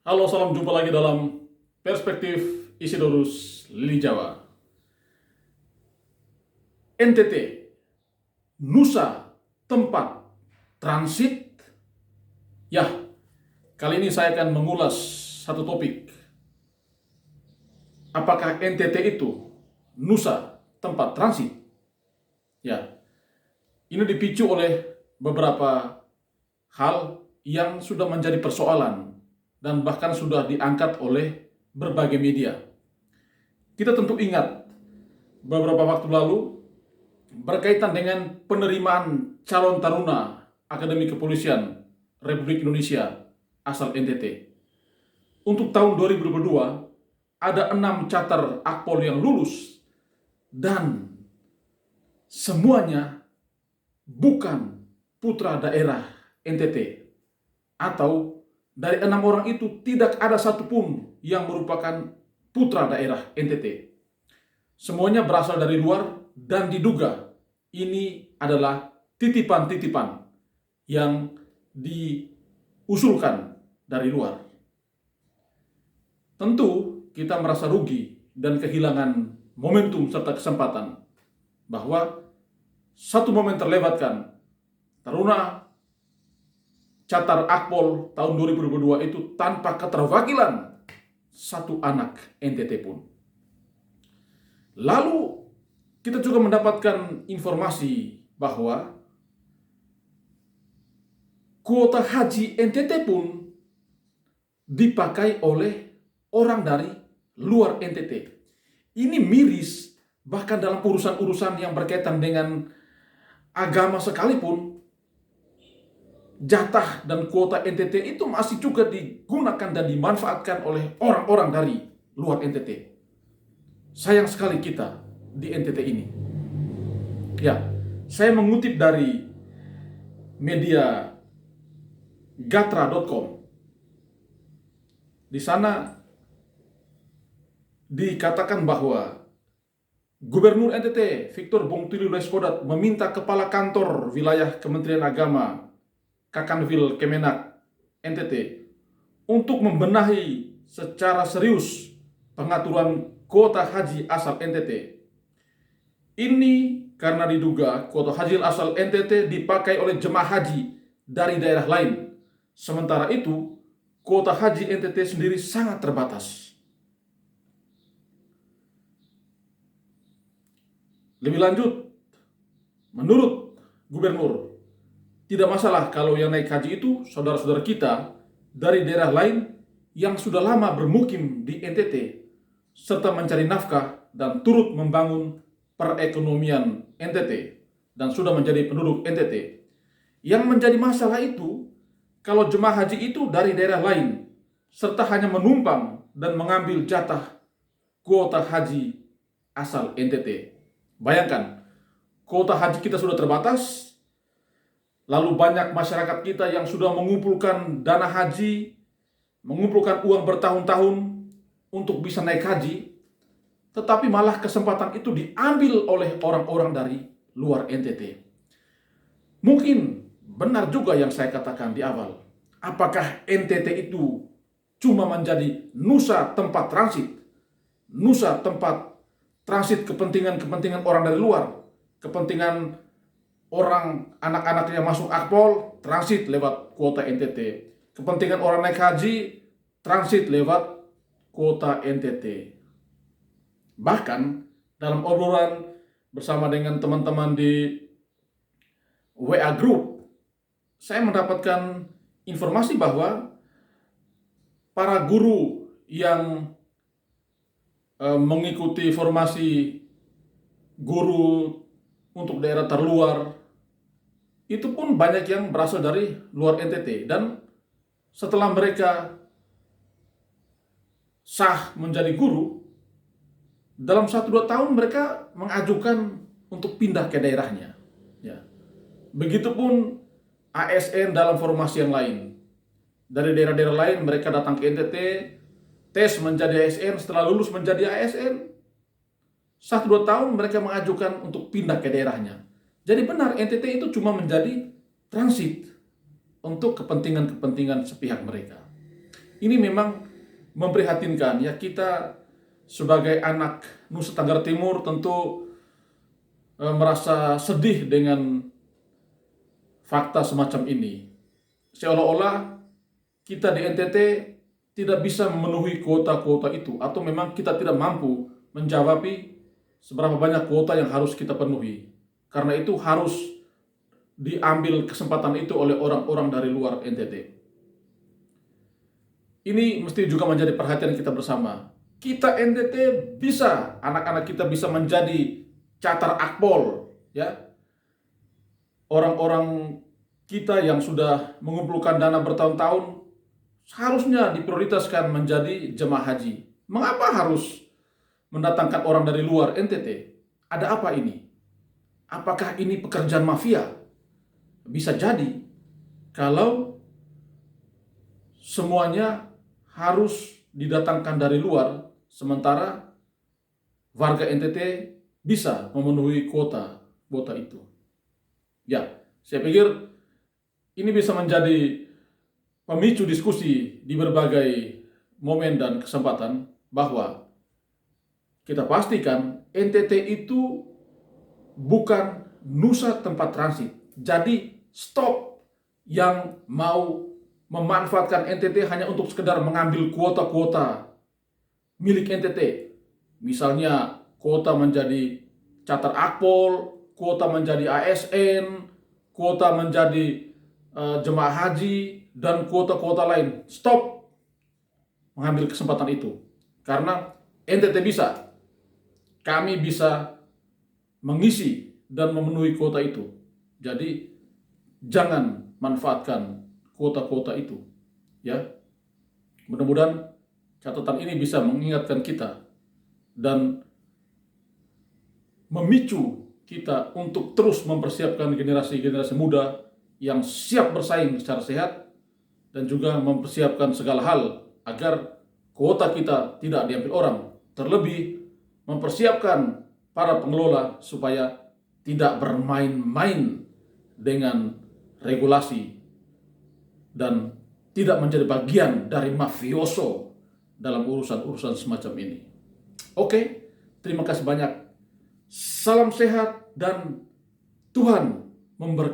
Halo, salam jumpa lagi dalam Perspektif Isidorus Lili Jawa. NTT, Nusa tempat transit. Ya, kali ini saya akan mengulas satu topik. Apakah NTT itu Nusa tempat transit? Ya, ini dipicu oleh beberapa hal yang sudah menjadi persoalan dan bahkan sudah diangkat oleh berbagai media. Kita tentu ingat beberapa waktu lalu berkaitan dengan penerimaan calon taruna Akademi Kepolisian Republik Indonesia asal NTT. Untuk tahun 2022 ada 6 cater akpol yang lulus dan semuanya bukan putra daerah NTT, atau dari 6 orang itu tidak ada satupun yang merupakan putra daerah NTT. Semuanya berasal dari luar dan diduga ini adalah titipan-titipan yang diusulkan dari luar. Tentu kita merasa rugi dan kehilangan momentum serta kesempatan bahwa satu momen terlewatkan. Taruna catar akpol tahun 2022 itu tanpa keterwakilan satu anak NTT pun. Lalu kita juga mendapatkan informasi bahwa kuota haji NTT pun dipakai oleh orang dari luar NTT. Ini miris, bahkan dalam urusan-urusan yang berkaitan dengan agama sekalipun, jatah dan kuota NTT itu masih juga digunakan dan dimanfaatkan oleh orang-orang dari luar NTT. Sayang sekali kita di NTT ini. Ya, saya mengutip dari media gatra.com. Di sana dikatakan bahwa Gubernur NTT Victor Bongtili Leskodat meminta Kepala Kantor Wilayah Kementerian Agama Kakanwil Kemenak NTT untuk membenahi secara serius pengaturan kuota haji asal NTT. Ini karena diduga kuota haji asal NTT dipakai oleh jemaah haji dari daerah lain. Sementara itu, kuota haji NTT sendiri sangat terbatas. Lebih lanjut, menurut Gubernur, tidak masalah kalau yang naik haji itu saudara-saudara kita dari daerah lain yang sudah lama bermukim di NTT serta mencari nafkah dan turut membangun perekonomian NTT dan sudah menjadi penduduk NTT. Yang menjadi masalah itu kalau jemaah haji itu dari daerah lain serta hanya menumpang dan mengambil jatah kuota haji asal NTT. Bayangkan, kuota haji kita sudah terbatas, lalu banyak masyarakat kita yang sudah mengumpulkan dana haji, mengumpulkan uang bertahun-tahun untuk bisa naik haji, tetapi malah kesempatan itu diambil oleh orang-orang dari luar NTT. Mungkin benar juga yang saya katakan di awal. Apakah NTT itu cuma menjadi Nusa tempat transit? Nusa tempat transit kepentingan-kepentingan orang dari luar, kepentingan orang anak-anak yang masuk akpol, transit lewat kuota NTT. Kepentingan orang naik haji, transit lewat kuota NTT. Bahkan dalam obrolan bersama dengan teman-teman di WA Group, saya mendapatkan informasi bahwa para guru yang mengikuti formasi guru untuk daerah terluar itu pun banyak yang berasal dari luar NTT, dan setelah mereka sah menjadi guru, dalam 1-2 tahun mereka mengajukan untuk pindah ke daerahnya. Ya. Begitupun ASN dalam formasi yang lain. Dari daerah-daerah lain mereka datang ke NTT, tes menjadi ASN, setelah lulus menjadi ASN, 1-2 tahun mereka mengajukan untuk pindah ke daerahnya. Jadi benar, NTT itu cuma menjadi transit untuk kepentingan-kepentingan sepihak mereka. Ini memang memprihatinkan ya. Kita sebagai anak Nusa Tenggara Timur tentu merasa sedih dengan fakta semacam ini. Seolah-olah kita di NTT tidak bisa memenuhi kuota-kuota itu, atau memang kita tidak mampu menjawab seberapa banyak kuota yang harus kita penuhi. Karena itu harus diambil kesempatan itu oleh orang-orang dari luar NTT. Ini mesti juga menjadi perhatian kita bersama. Kita NTT bisa, anak-anak kita bisa menjadi catar akpol, ya. Orang-orang kita yang sudah mengumpulkan dana bertahun-tahun seharusnya diprioritaskan menjadi jemaah haji. Mengapa harus mendatangkan orang dari luar NTT? Ada apa ini? Apakah ini pekerjaan mafia? Bisa jadi kalau semuanya harus didatangkan dari luar, sementara warga NTT bisa memenuhi kuota itu. Ya, saya pikir ini bisa menjadi pemicu diskusi di berbagai momen dan kesempatan bahwa kita pastikan NTT itu bukan Nusa tempat transit. Jadi stop yang mau memanfaatkan NTT hanya untuk sekedar mengambil kuota-kuota milik NTT. Misalnya kuota menjadi catar akpol, kuota menjadi ASN, kuota menjadi jemaah haji, dan kuota-kuota lain. Stop mengambil kesempatan itu. Karena NTT bisa, kami bisa mengisi dan memenuhi kuota itu. Jadi jangan manfaatkan kuota-kuota itu, ya. Mudah-mudahan catatan ini bisa mengingatkan kita dan memicu kita untuk terus mempersiapkan generasi-generasi muda yang siap bersaing secara sehat dan juga mempersiapkan segala hal agar kuota kita tidak diambil orang. Terlebih mempersiapkan para pengelola supaya tidak bermain-main dengan regulasi dan tidak menjadi bagian dari mafioso dalam urusan-urusan semacam ini. Oke, terima kasih banyak. Salam sehat dan Tuhan memberkati.